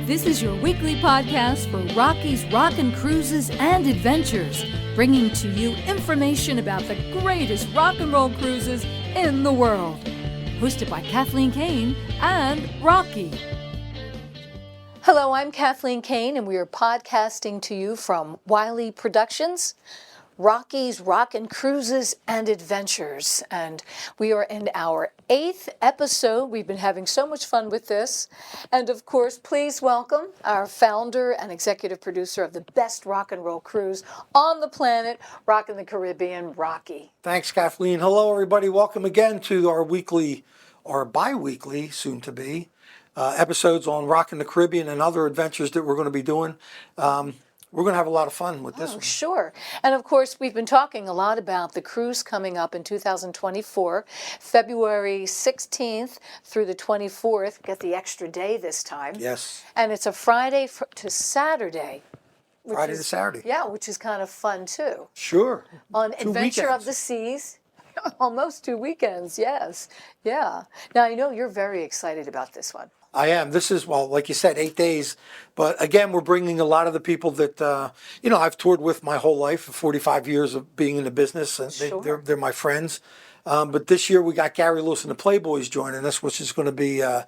This is your weekly podcast for Rocky's Rockin' Cruises and Adventures, bringing to you information about the greatest rock and roll cruises in the world. Hosted by Kathleen Kane and Rocky. Hello, I'm Kathleen Kane, and we are podcasting to you from Wiley Productions, Rocky's Rockin' Cruises and Adventures. And we are in our 8th episode. We've been having so much fun with this. And of course, please welcome our founder and executive producer of the best rock and roll cruise on the planet, Rockin the Caribbean, Rocky. Thanks, Kathleen. Hello, everybody. Welcome again to our weekly or bi-weekly, soon to be, episodes on Rockin the Caribbean and other adventures that we're going to be doing. We're going to have a lot of fun with this one. Sure. And of course, we've been talking a lot about the cruise coming up in 2024, February 16th through the 24th. Get the extra day this time. Yes. And it's a Friday to Saturday. Friday to Saturday. Yeah, which is kind of fun too. Sure. On 2 Adventure weekends. of the Seas. Almost 2 weekends, yes. Yeah. Now, I know you're very excited about this one. I am. This is, well, like you said, 8 days. But again, we're bringing a lot of the people that, I've toured with my whole life, 45 years of being in the business. And Sure. they're my friends. But this year we got Gary Lewis and the Playboys joining us, which is going to be an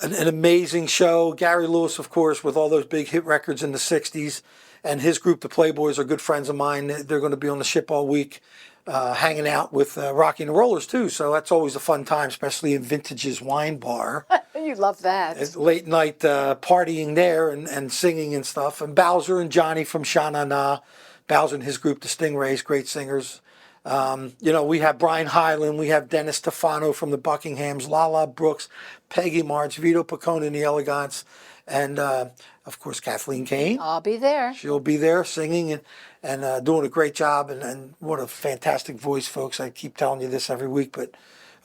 amazing show. Gary Lewis, of course, with all those big hit records in the 60s. And his group, the Playboys, are good friends of mine. They're going to be on the ship all week. Hanging out with Rocky and the Rollers too, so that's always a fun time, especially in Vintage's Wine Bar. You love that. It's late night partying there and singing and stuff. And Bowser and Johnny from Sha Na Na, Bowser and his group, the Stingrays, great singers. We have Brian Hyland, we have Dennis Stefano from the Buckinghams, Lala Brooks, Peggy March, Vito Picone and the Elegants, and of course Kathleen Kane. I'll be there. She'll be there singing and doing a great job. And what a fantastic voice, folks. I keep telling you this every week, but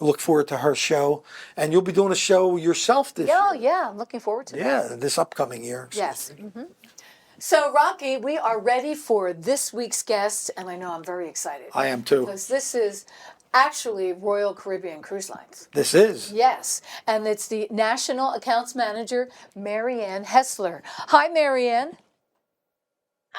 I look forward to her show. And you'll be doing a show yourself this year. Oh, yeah. I'm looking forward to that. Yeah, this upcoming year. Yes. Mm-hmm. So, Rocky, we are ready for this week's guest, and I know I'm very excited. I am too. Because this is actually Royal Caribbean Cruise Lines. This is. Yes, and it's the National Accounts Manager, Marianne Hessler. Hi, Marianne.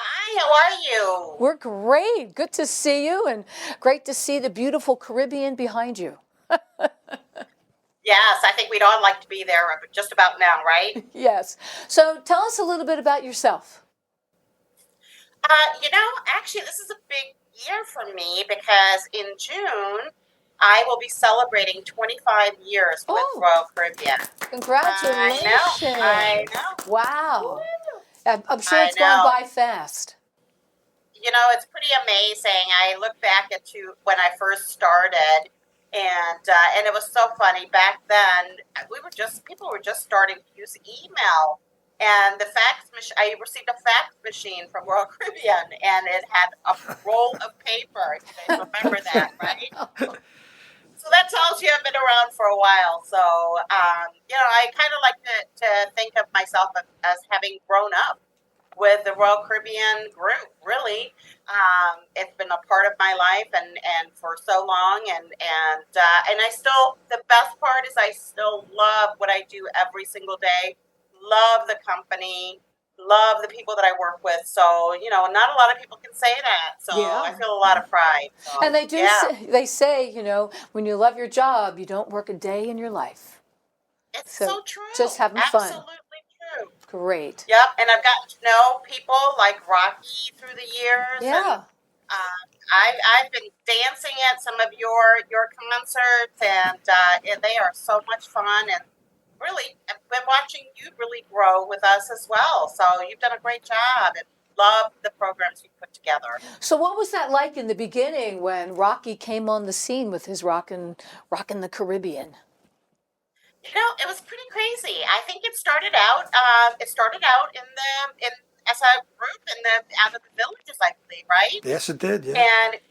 Hi, how are you? We're great. Good to see you, and great to see the beautiful Caribbean behind you. Yes, I think we'd all like to be there just about now, right? Yes. So tell us a little bit about yourself. Actually, this is a big year for me because in June, I will be celebrating 25 years with Royal Caribbean. Congratulations. I know. Wow. Woo. I'm sure it's gone by fast. It's pretty amazing. I look back at when I first started, and it was so funny. Back then, people were just starting to use email. And I received a fax machine from Royal Caribbean, and it had a roll of paper. You guys remember that, right? So that tells you I've been around for a while. So, I kind of like to think of myself as having grown up with the Royal Caribbean group, really. It's been a part of my life and for so long. And I still, the best part is I still love what I do every single day. Love the company, love the people that I work with. So, not a lot of people can say that. So I feel a lot of pride. So, and they say, when you love your job, you don't work a day in your life. It's so true. Just having fun. Absolutely true. Great. Yep. And I've gotten to know people like Rocky through the years. Yeah. And, I've been dancing at some of your concerts, and they are so much fun. And really, I've been watching you really grow with us as well. So you've done a great job and love the programs you put together. So what was that like in the beginning when Rocky came on the scene with his Rockin the Caribbean? It was pretty crazy. I think it started out as a group out of the villages, I believe, right? Yes, it did. Yeah. And it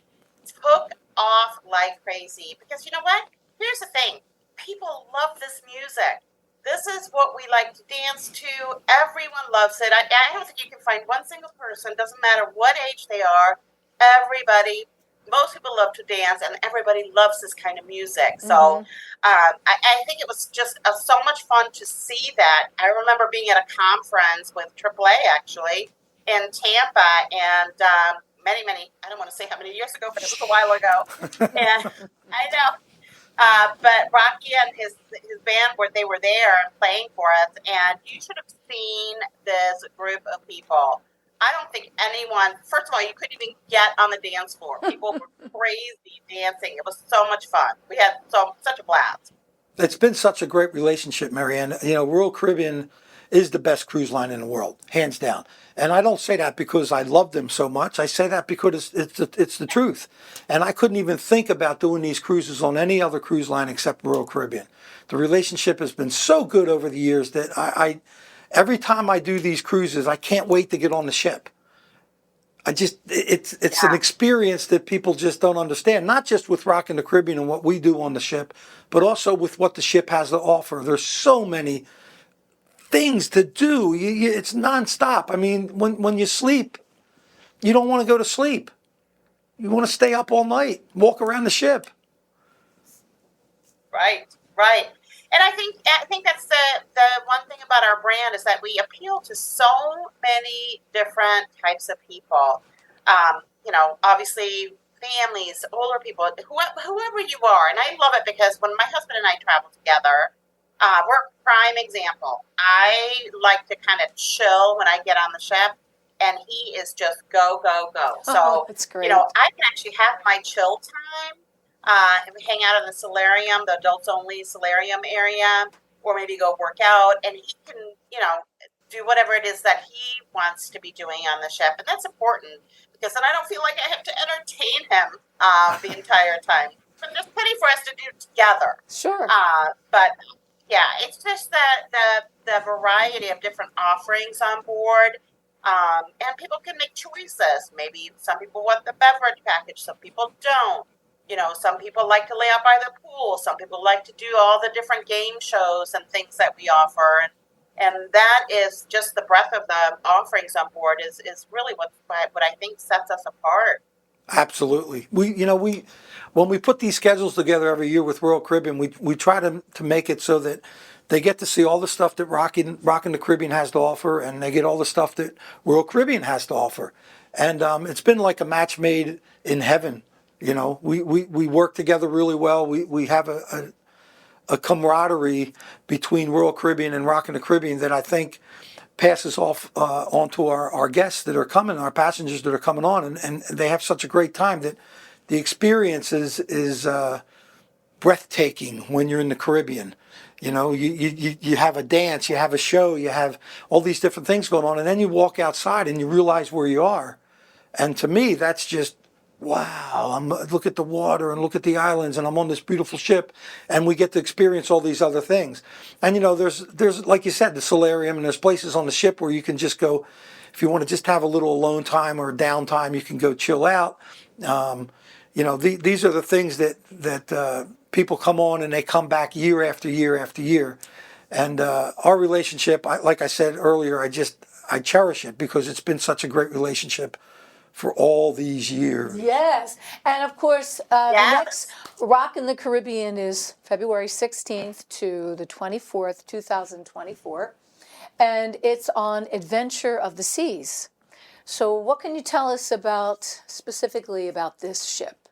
took off like crazy because you know what? Here's the thing. People love this music. This is what we like to dance to. Everyone loves it. I don't think you can find one single person, doesn't matter what age they are, everybody most people love to dance, and everybody loves this kind of music. So I think it was just so much fun to see that. I remember being at a conference with AAA actually in Tampa, and many, I don't want to say how many years ago, but it was a while ago. And I know. But Rocky and his band, where they were there and playing for us, and you should have seen this group of people. I don't think anyone. First of all, you couldn't even get on the dance floor. People were crazy dancing. It was so much fun. We had such a blast. It's been such a great relationship, Marianne. You know, Royal Caribbean is the best cruise line in the world, hands down. And I don't say that because I love them so much. I say that because it's the truth. And I couldn't even think about doing these cruises on any other cruise line except Royal Caribbean. The relationship has been so good over the years that I every time I do these cruises, I can't wait to get on the ship. It's an experience that people just don't understand. Not just with Rockin the Caribbean and what we do on the ship, but also with what the ship has to offer. There's so many things to do. It's nonstop. I mean, when you sleep, you don't want to go to sleep. You want to stay up all night, walk around the ship. Right. And I think that's the one thing about our brand is that we appeal to so many different types of people. Obviously families, older people, whoever you are. And I love it because when my husband and I travel together, we're a prime example. I like to kind of chill when I get on the ship, and he is just go, go, go. So, that's great. I can actually have my chill time. And we hang out in the solarium, the adults only solarium area, or maybe go work out, and he can, do whatever it is that he wants to be doing on the ship. And that's important because then I don't feel like I have to entertain him the entire time. But there's plenty for us to do together. Sure. But yeah, it's just the variety of different offerings on board. And people can make choices. Maybe some people want the beverage package, some people don't. Some people like to lay out by the pool. Some people like to do all the different game shows and things that we offer. And that is just the breadth of the offerings on board is really what I think sets us apart. Absolutely. We when we put these schedules together every year with Royal Caribbean, we try to make it so that they get to see all the stuff that Rockin the Caribbean has to offer, and they get all the stuff that Royal Caribbean has to offer. And it's been like a match made in heaven. We work together really well. We have a camaraderie between Royal Caribbean and Rockin the Caribbean that I think passes off onto our guests that are coming, our passengers that are coming on, and they have such a great time that the experience is breathtaking when you're in the Caribbean. You have a dance, you have a show, you have all these different things going on, and then you walk outside and you realize where you are. And to me, that's just wow. Look at the water and look at the islands, and I'm on this beautiful ship, and we get to experience all these other things. And there's like you said, the solarium, and there's places on the ship where you can just go, if you want to just have a little alone time or downtime, you can go chill out. These are the things that people come on and they come back year after year after year. And our relationship, like I said earlier, I cherish it because it's been such a great relationship for all these years. Yes. And of course, the next Rockin the Caribbean is February 16th to the 24th, 2024. And it's on Adventure of the Seas. So what can you tell us specifically about this ship?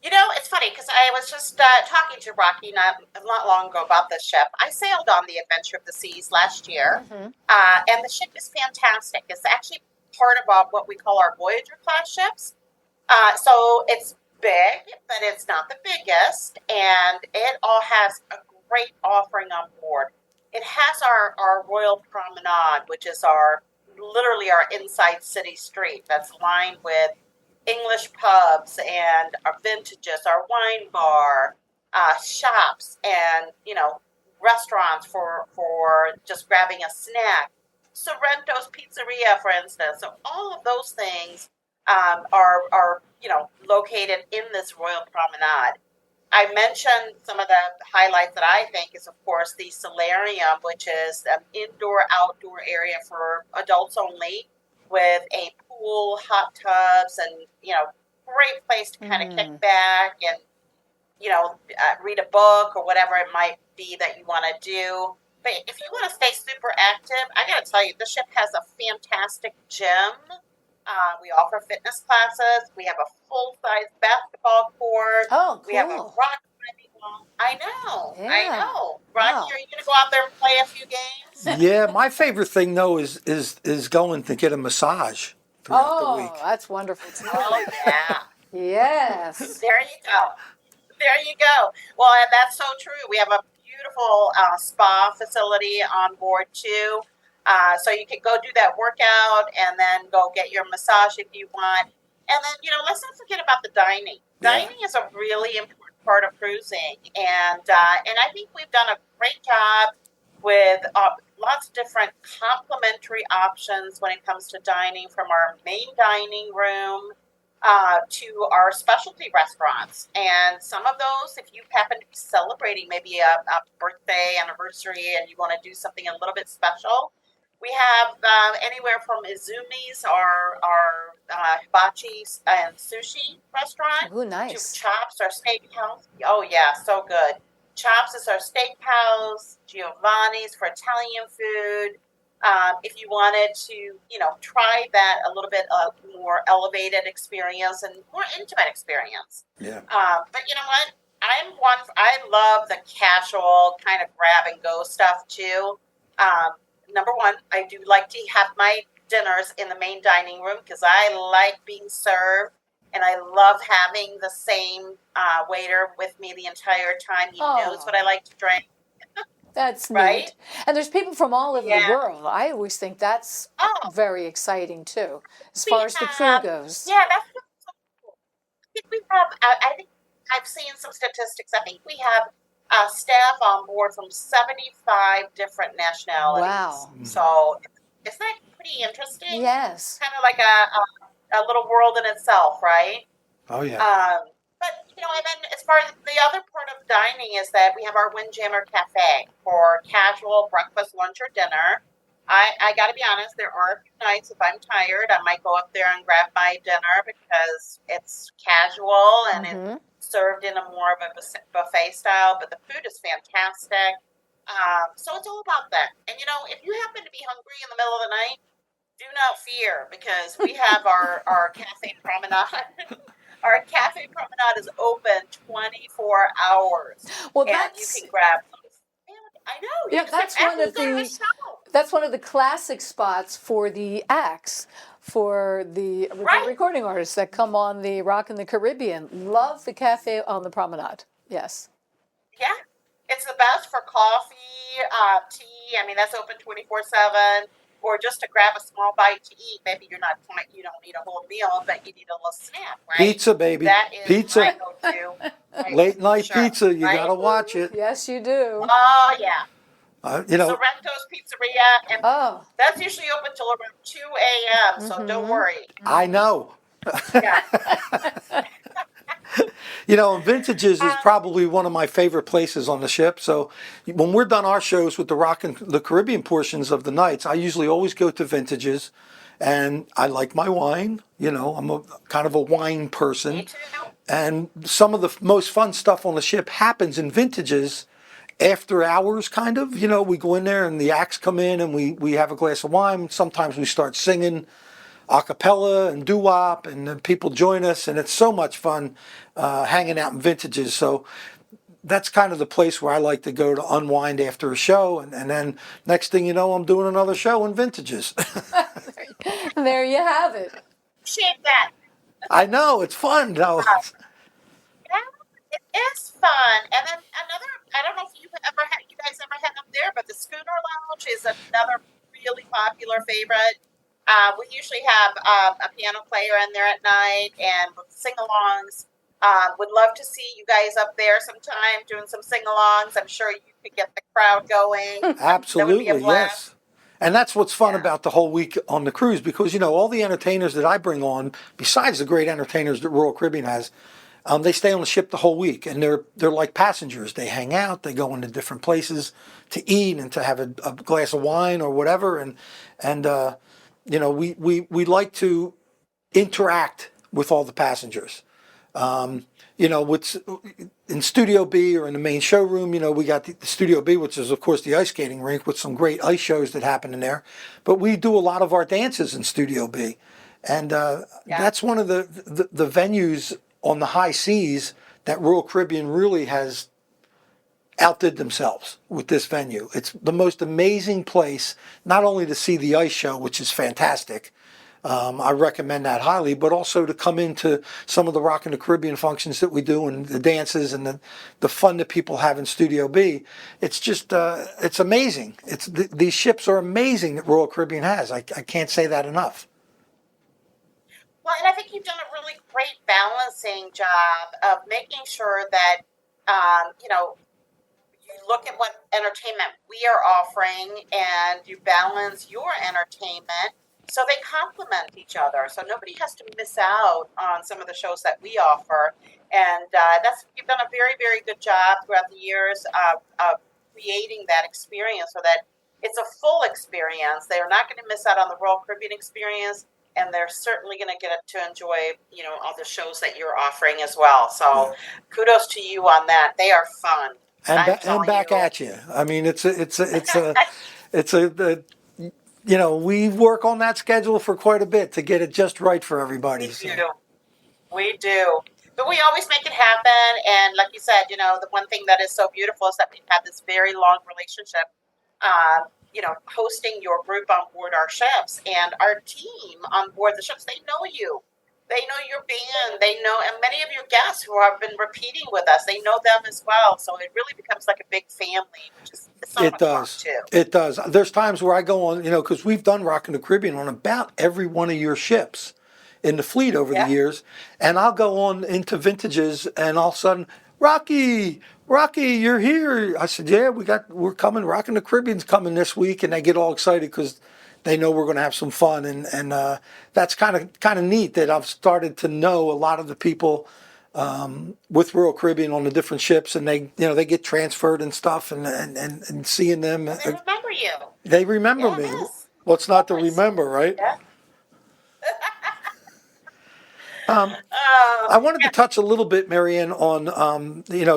It's funny because I was just talking to Rocky not long ago about this ship. I sailed on the Adventure of the Seas last year, and the ship is fantastic. It's actually part of what we call our Voyager class ships. So it's big, but it's not the biggest, and it all has a great offering on board. It has our Royal Promenade, which is literally our inside city street that's lined with English pubs and our vintages, our wine bar, shops, and restaurants for just grabbing a snack. Sorrento's Pizzeria, for instance. So all of those things are located in this Royal Promenade. I mentioned some of the highlights that I think is, of course, the solarium, which is an indoor-outdoor area for adults only, with a pool, hot tubs, and great place to kind of kick back and, read a book or whatever it might be that you want to do. But if you want to stay super active, I got to tell you, the ship has a fantastic gym. We offer fitness classes. We have a full-size basketball court. Oh, We have a cool. rock climbing wall. I know. Yeah. Rocky, Wow. are you going to go out there and play a few games? Yeah, my favorite thing though is going to get a massage throughout the week. Oh, that's wonderful too. Oh, yeah. Yes. There you go. There you go. Well, and that's so true. We have a beautiful spa facility on board too. So you can go do that workout and then go get your massage if you want. And then, let's not forget about the dining. Yeah. Dining is a really important part of cruising. And I think we've done a great job with lots of different complimentary options when it comes to dining, from our main dining room to our specialty restaurants. And some of those, if you happen to be celebrating maybe a birthday anniversary and you want to do something a little bit special, we have anywhere from Izumi's, our hibachi and sushi restaurant, Ooh, to nice. Chops, our steakhouse. Oh, yeah, so good. Chops is our steakhouse, Giovanni's for Italian food. If you wanted to, try that a little bit more elevated experience and more intimate experience. Yeah. But you know what? I love the casual kind of grab and go stuff too. Number one, I do like to have my dinners in the main dining room because I like being served. And I love having the same waiter with me the entire time. He knows what I like to drink. That's Right? neat. And there's people from all over the Yeah. world. I always think that's Oh, very exciting too, as we far as the crew have, goes. yeah, that's what's so cool. I think we have, I think I've seen some statistics. I think we have staff on board from 75 different nationalities. Wow. So isn't that pretty interesting? Yes. Kind of like a little world in itself, right? Oh yeah. But, and then as far as the other part of dining is that we have our Windjammer Cafe for casual breakfast, lunch, or dinner. I got to be honest, there are a few nights if I'm tired, I might go up there and grab my dinner because it's casual and it's served in a more of a buffet style, but the food is fantastic. So it's all about that. And, if you happen to be hungry in the middle of the night, do not fear because we have our cafe promenade. Our cafe promenade is open 24 hours. Well, and that's you can grab. I know. yeah. You That's can one of go to a the show. that's one of the classic spots for the acts, for the original Right. recording artists that come on the Rockin the Caribbean. Love the cafe on the promenade. Yes. Yeah, it's the best for coffee, tea. I mean, that's open 24/7. Or just to grab a small bite to eat. Maybe you don't need a whole meal, but you need a little snack, right? Pizza, baby. That is Pizza. my go-to. Right? Late night Sure, pizza. You right? gotta watch it. Yes, you do. Oh yeah, You know. Sorrento's Pizzeria, and Oh. that's usually open till around 2 a.m. So don't worry. I know. Yeah. Vintages is probably one of my favorite places on the ship. So when we're done our shows with the Rockin the Caribbean portions of the nights, I usually always go to Vintages, and I like my wine. I'm a kind of a wine person, Me too. and some of the most fun stuff on the ship happens in Vintages after hours, kind of. We go in there and the acts come in and we have a glass of wine. Sometimes we start singing a cappella and doo-wop, and then people join us, and it's so much fun hanging out in Vintages. So that's kind of the place where I like to go to unwind after a show, and then next thing you know, I'm doing another show in Vintages. There you have it. Appreciate that. I know, it's fun though. Yeah, it is fun. And then I don't know if you guys ever had up there, but the Schooner Lounge is another really popular favorite. We usually have a piano player in there at night and with sing-alongs. Would love to see you guys up there sometime doing some sing-alongs. I'm sure you could get the crowd going. That would be a Absolutely, blast. yes. And that's what's fun Yeah. about the whole week on the cruise, because all the entertainers that I bring on, besides the great entertainers that Royal Caribbean has, they stay on the ship the whole week, and they're like passengers. They hang out, they go into different places to eat and to have a glass of wine or whatever, and we like to interact with all the passengers. What's in Studio B or in the main showroom, we got the Studio B, which is, of course, the ice skating rink with some great ice shows that happen in there. But we do a lot of our dances in Studio B. And that's one of the venues on the high seas that Royal Caribbean really has outdid themselves with this venue. It's the most amazing place, not only to see the ice show, which is fantastic. I recommend that highly, but also to come into some of the Rockin the Caribbean functions that we do and the dances and the fun that people have in Studio B. It's just, it's amazing. These ships are amazing that Royal Caribbean has. I can't say that enough. Well, and I think you've done a really great balancing job of making sure that, you look at what entertainment we are offering and you balance your entertainment so they complement each other. So nobody has to miss out on some of the shows that we offer. And you've done a very, very good job throughout the years of creating that experience so that it's a full experience. They are not going to miss out on the Royal Caribbean experience. And they're certainly going to get to enjoy, all the shows that you're offering as well. So kudos to you on that. They are fun. And back at you. I mean, we work on that schedule for quite a bit to get it just right for everybody. We do. But we always make it happen. And like you said, the one thing that is so beautiful is that we've had this very long relationship, hosting your group on board our ships, and our team on board the ships, they know you. They know your band. They know, and many of your guests who have been repeating with us, they know them as well. So it really becomes like a big family, which is so much fun too. It does. There's times where I go on, because we've done Rockin the Caribbean on about every one of your ships in the fleet over the years, and I'll go on into vintages, and all of a sudden, Rocky, you're here. I said, yeah, we're coming. Rockin the Caribbean's coming this week, and they get all excited because they know we're going to have some fun, and that's kind of neat that I've started to know a lot of the people with Royal Caribbean on the different ships, and they get transferred and stuff, and seeing them. They remember you. They remember me. What's not to remember, right? Yeah. I wanted to touch a little bit, Marianne, on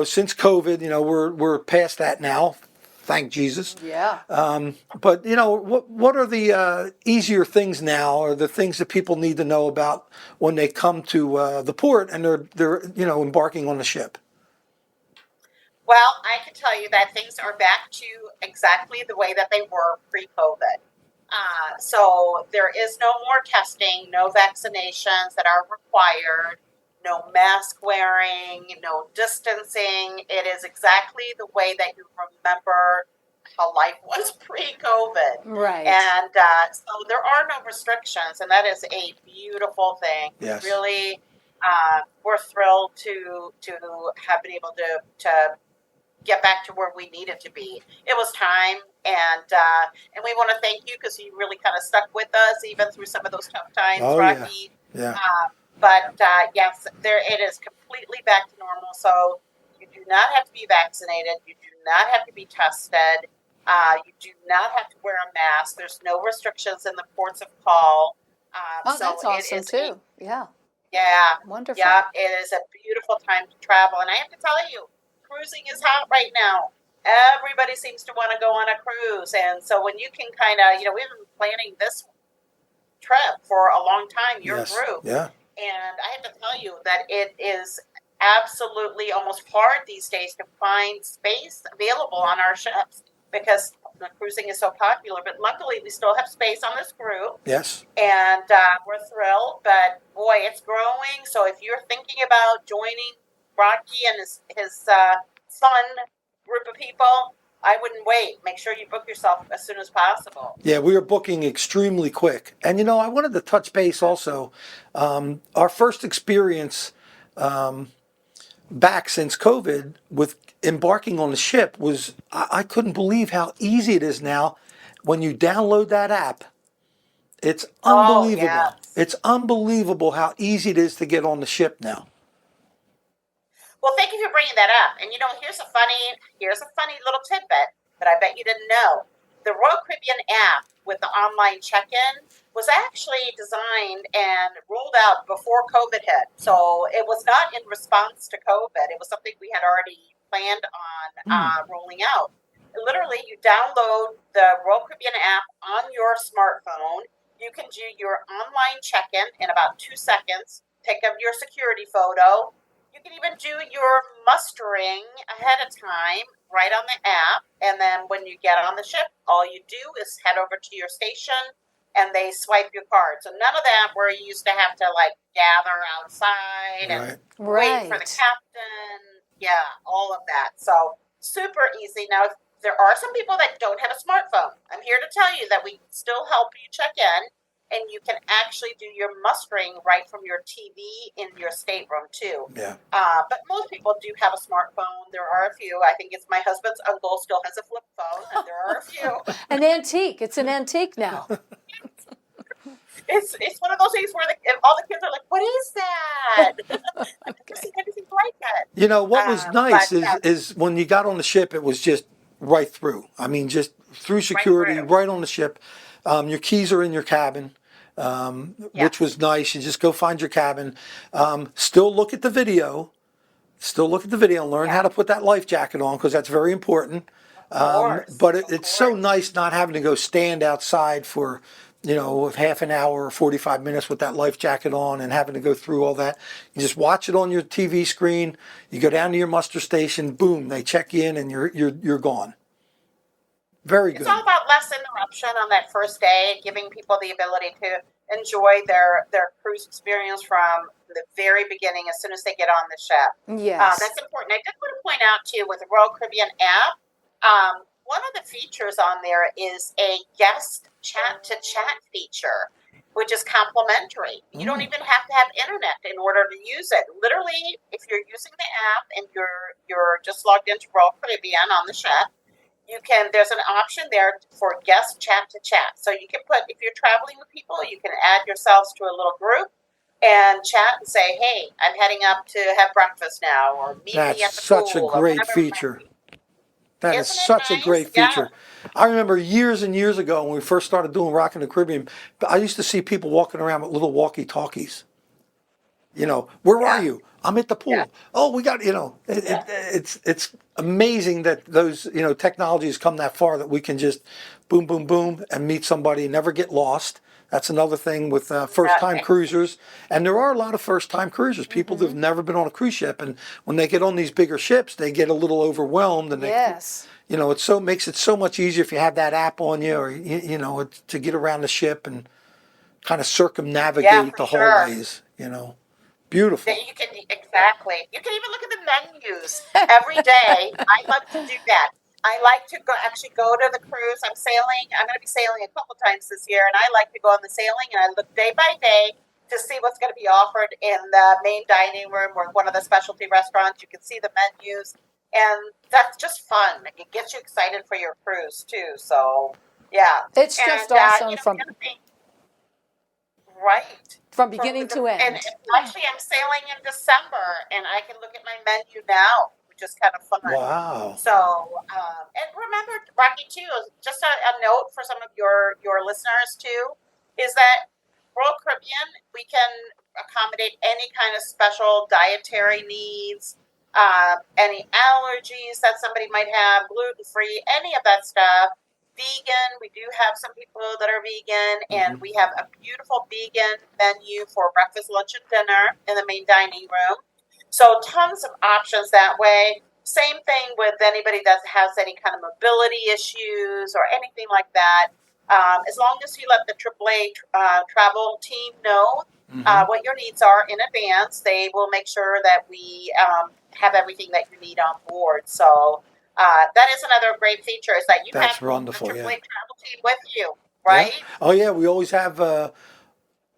since COVID, we're past that now, thank Jesus. Yeah. But what are the easier things now, or the things that people need to know about when they come to the port and they're embarking on the ship? Well, I can tell you that things are back to exactly the way that they were pre-COVID. So there is no more testing, no vaccinations that are required, no mask wearing, no distancing. It is exactly the way that you remember how life was pre-COVID. Right. And so there are no restrictions, and that is a beautiful thing. Yes. Really, we're thrilled to have been able to get back to where we needed to be. It was time, and we want to thank you because you really kind of stuck with us even through some of those tough times, Rocky. Yeah. But yes, it is completely back to normal. So you do not have to be vaccinated. You do not have to be tested. You do not have to wear a mask. There's no restrictions in the ports of call. So that's awesome too. Yeah. Wonderful. Yeah, it is a beautiful time to travel, and I have to tell you, cruising is hot right now. Everybody seems to want to go on a cruise, and so when you can kind of, we've been planning this trip for a long time, your group. Yeah. And I have to tell you that it is absolutely almost hard these days to find space available on our ships because the cruising is so popular. But luckily, we still have space on this group. Yes. And we're thrilled. But boy, it's growing. So if you're thinking about joining Rocky and his fun group of people, I wouldn't wait. Make sure you book yourself as soon as possible. Yeah, we are booking extremely quick. And, I wanted to touch base also. Our first experience back since COVID with embarking on the ship was, I couldn't believe how easy it is now when you download that app. It's unbelievable. Yes. It's unbelievable how easy it is to get on the ship now. Well, thank you for bringing that up. And here's a funny little tidbit that I bet you didn't know. The Royal Caribbean app with the online check-in was actually designed and rolled out before COVID hit. So it was not in response to COVID. It was something we had already planned on rolling out. Literally, you download the Royal Caribbean app on your smartphone. You can do your online check-in in about 2 seconds, take up your security photo. You can even do your mustering ahead of time right on the app. And then when you get on the ship, all you do is head over to your station and they swipe your card. So none of that where you used to have to like gather outside and wait for the captain. Yeah, all of that. So super easy. Now, there are some people that don't have a smartphone. I'm here to tell you that we can still help you check in, and you can actually do your mustering right from your TV in your stateroom too. Yeah. But most people do have a smartphone. There are a few. I think it's my husband's uncle still has a flip phone, and there are a few. An antique. It's an antique now. It's one of those things where all the kids are like, "What is that?" I've never seen anything like that. You know what was nice is when you got on the ship, it was just right through. I mean, just through security, right on the ship. Your keys are in your cabin, which was nice. You just go find your cabin. Still look at the video. And learn how to put that life jacket on because that's very important. But it's so nice not having to go stand outside for, half an hour or 45 minutes with that life jacket on and having to go through all that. You just watch it on your TV screen. You go down to your muster station. Boom, they check you in and you're gone. Very good. It's all about less interruption on that first day, giving people the ability to enjoy their cruise experience from the very beginning as soon as they get on the ship. Yes. That's important. I did want to point out, too, with the Royal Caribbean app, one of the features on there is a guest chat-to-chat feature, which is complimentary. You don't even have to have internet in order to use it. Literally, if you're using the app and you're just logged into Royal Caribbean on the ship, there's an option there for guest chat to chat. So you can put, if you're traveling with people, you can add yourselves to a little group and chat and say, "Hey, I'm heading up to have breakfast now," or "Meet me at the pool." That's such a great feature. That is such a great feature. I remember years and years ago when we first started doing Rockin the Caribbean, I used to see people walking around with little walkie-talkies. Where are you? I'm at the pool. Yeah. Oh, we got, it's amazing that those, technologies come that far that we can just boom, boom, boom and meet somebody and never get lost. That's another thing with first-time cruisers. And there are a lot of first-time cruisers, people that have never been on a cruise ship. And when they get on these bigger ships, they get a little overwhelmed. And it makes it so much easier if you have that app on you or, to get around the ship and kind of circumnavigate the hallways, Beautiful. You can exactly. You can even look at the menus every day. I love to do that. I like to go to the cruise. I'm going to be sailing a couple times this year, and I like to go on the sailing, and I look day by day to see what's going to be offered in the main dining room or one of the specialty restaurants. You can see the menus, and that's just fun. It gets you excited for your cruise, too. So, yeah. It's just awesome right. From beginning to end. And actually, I'm sailing in December, and I can look at my menu now, which is kind of fun. Wow. So, and remember, Rocky, too, just a note for some of your listeners, too, is that Royal Caribbean, we can accommodate any kind of special dietary needs, any allergies that somebody might have, gluten-free, any of that stuff. Vegan, we do have some people that are vegan, and we have a beautiful vegan menu for breakfast, lunch, and dinner in the main dining room. So tons of options that way. Same thing with anybody that has any kind of mobility issues or anything like that. As long as you let the AAA travel team know what your needs are in advance, they will make sure that we have everything that you need on board. So that is another great feature is that you have the AAA travel team with you, right? Yeah. Oh, yeah. We always have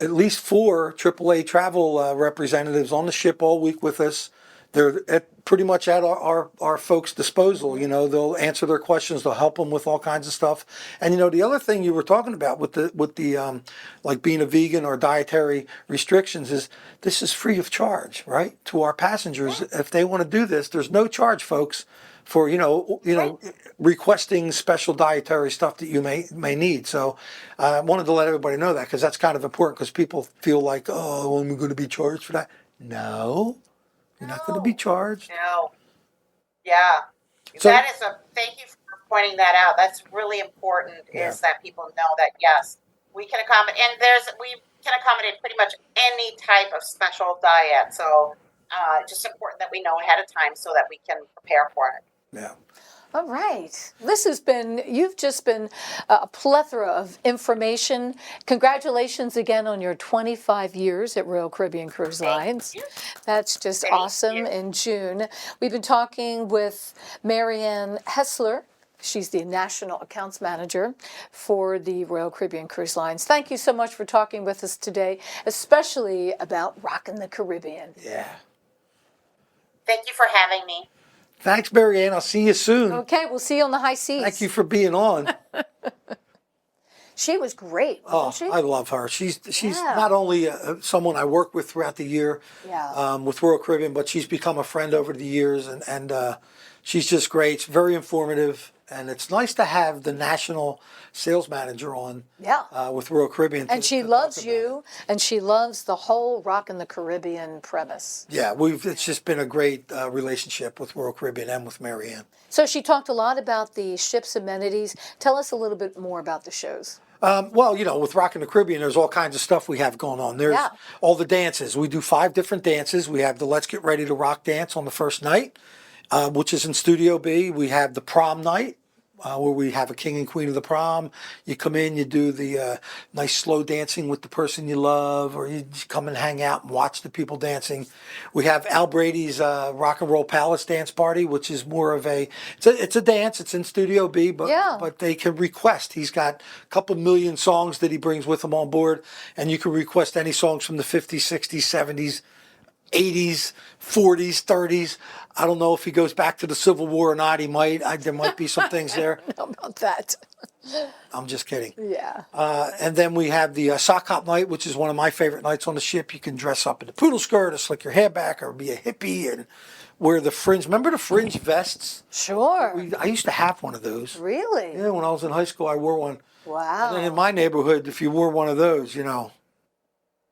at least 4 AAA travel representatives on the ship all week with us. They're pretty much at our folks' disposal. They'll answer their questions. They'll help them with all kinds of stuff. And, the other thing you were talking about with the like being a vegan or dietary restrictions is this is free of charge, right? To our passengers. If they want to do this, there's no charge, folks. for requesting special dietary stuff that you may need. So I wanted to let everybody know that because that's kind of important because people feel like, oh, am I going to be charged for that? No, you're not going to be charged. No. Yeah. So Thank you for pointing that out. That's really important is that people know that, yes, we can accommodate, and we can accommodate pretty much any type of special diet. So just important that we know ahead of time so that we can prepare for it. Yeah. All right. You've just been a plethora of information. Congratulations again on your 25 years at Royal Caribbean Cruise Lines. That's just awesome. In June, we've been talking with Marianne Hessler. She's the National Accounts Manager for the Royal Caribbean Cruise Lines. Thank you so much for talking with us today, especially about Rockin the Caribbean. Yeah. Thank you for having me. Thanks, Marianne. I'll see you soon. Okay, we'll see you on the high seas. Thank you for being on. She was great, wasn't she? I love her. She's not only someone I work with throughout the year with Royal Caribbean, but she's become a friend over the years, and she's just great. It's very informative, and it's nice to have the national sales manager on with Royal Caribbean. And she loves you, and she loves the whole Rockin the Caribbean premise. Yeah, it's just been a great relationship with Royal Caribbean and with Marianne. So she talked a lot about the ship's amenities. Tell us a little bit more about the shows. Well, with Rockin the Caribbean, there's all kinds of stuff we have going on. There's all the dances. We do 5 different dances. We have the Let's Get Ready to Rock dance on the first night, which is in Studio B. We have the prom night, where we have a king and queen of the prom. You come in, you do the nice slow dancing with the person you love, or you just come and hang out and watch the people dancing. We have Al Brady's Rock and Roll Palace dance party, which is more of it's a dance. It's in Studio B, but they can request. He's got a couple million songs that he brings with him on board, and you can request any songs from the 50s, 60s, 70s, 80s, 40s, 30s. I don't know if he goes back to the Civil War or not. He might. There might be some things there. I don't know about that. I'm just kidding. Yeah. And then we have the sock hop night, which is one of my favorite nights on the ship. You can dress up in a poodle skirt or slick your hair back or be a hippie and wear the fringe. Remember the fringe vests? Sure. I used to have one of those. Really? Yeah, when I was in high school, I wore one. Wow. And then in my neighborhood, if you wore one of those,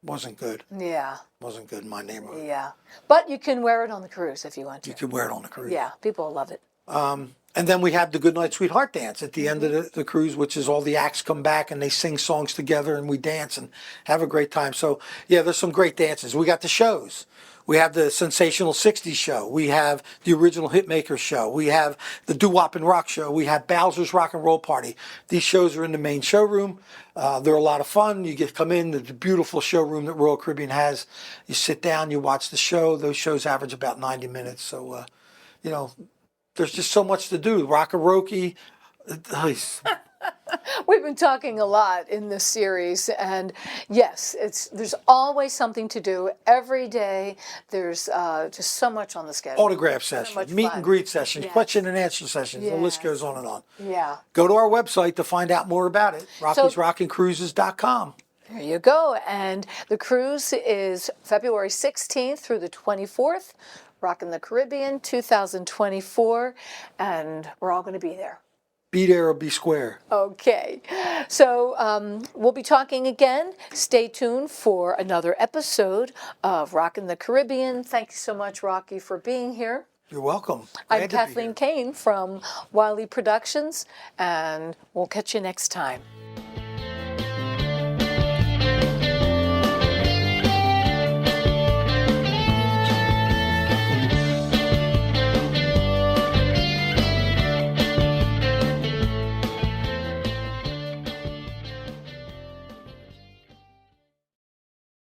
wasn't good. Yeah. Wasn't good in my neighborhood. Yeah. But you can wear it on the cruise if you want to. You can wear it on the cruise. Yeah, people love it. And then we have the Goodnight Sweetheart dance at the end of the cruise, which is all the acts come back and they sing songs together and we dance and have a great time. So, yeah, there's some great dances. We got the shows. We have the Sensational 60s show. We have the Original Hitmaker show. We have the Doo-Wop and Rock show. We have Bowser's Rock and Roll Party. These shows are in the main showroom. They're a lot of fun. You come in the beautiful showroom that Royal Caribbean has. You sit down, you watch the show. Those shows average about 90 minutes. So, there's just so much to do. Rock-a-Rokie. We've been talking a lot in this series, and yes, there's always something to do every day. There's just so much on the schedule. Autograph sessions, meet and greet sessions, question and answer sessions. The list goes on and on. Yeah. Go to our website to find out more about it. RockiesRockinCruises.com. There you go. And the cruise is February 16th through the 24th. Rockin the Caribbean 2024, and we're all going to be there. Be there or be square. Okay. So we'll be talking again. Stay tuned for another episode of Rockin the Caribbean. Thank you so much, Rocky, for being here. You're welcome. I'm Kathleen Kane from Wiley Productions, and we'll catch you next time.